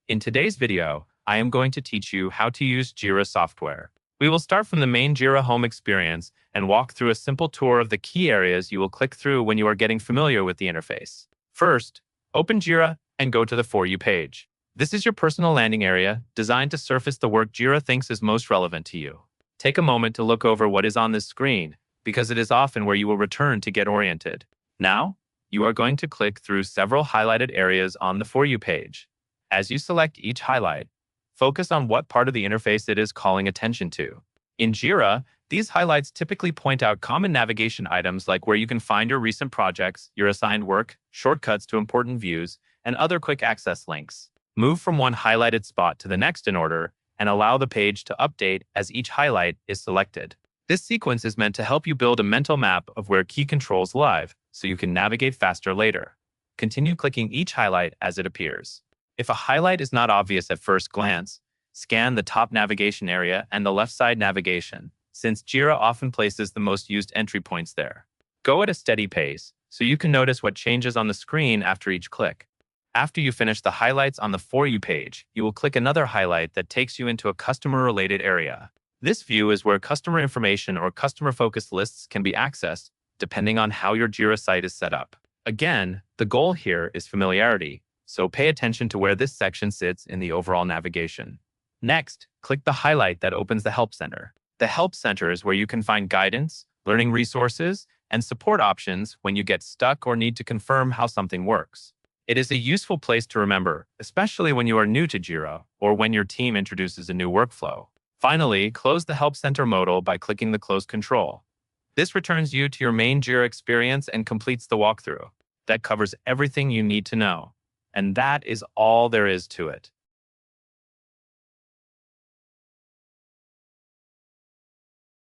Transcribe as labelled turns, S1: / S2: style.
S1: In today's video, I am going to teach you how to use Jira Software. We will start from the main Jira home experience and walk through a simple tour of the key areas you will click through when you are getting familiar with the interface. First, open Jira and go to the For You page. This is your personal landing area designed to surface the work Jira thinks is most relevant to you. Take a moment to look over what is on this screen, because it is often where you will return to get oriented. Now, you are going to click through several highlighted areas on the For You page. As you select each highlight, focus on what part of the interface it is calling attention to. In Jira, these highlights typically point out common navigation items like where you can find your recent projects, your assigned work, shortcuts to important views, and other quick access links. Move from one highlighted spot to the next in order, and allow the page to update as each highlight is selected. This sequence is meant to help you build a mental map of where key controls live, so you can navigate faster later. Continue clicking each highlight as it appears. If a highlight is not obvious at first glance, scan the top navigation area and the left side navigation, since Jira often places the most used entry points there. Go at a steady pace, so you can notice what changes on the screen after each click. After you finish the highlights on the For You page, you will click another highlight that takes you into a customer-related area. This view is where customer information or customer-focused lists can be accessed, depending on how your Jira site is set up. Again, the goal here is familiarity, so pay attention to where this section sits in the overall navigation. Next, click the highlight that opens the Help Center. The Help Center is where you can find guidance, learning resources, and support options when you get stuck or need to confirm how something works. It is a useful place to remember, especially when you are new to Jira or when your team introduces a new workflow. Finally, close the Help Center modal by clicking the Close control. This returns you to your main Jira experience and completes the walkthrough. That covers everything you need to know. And that is all there is to it.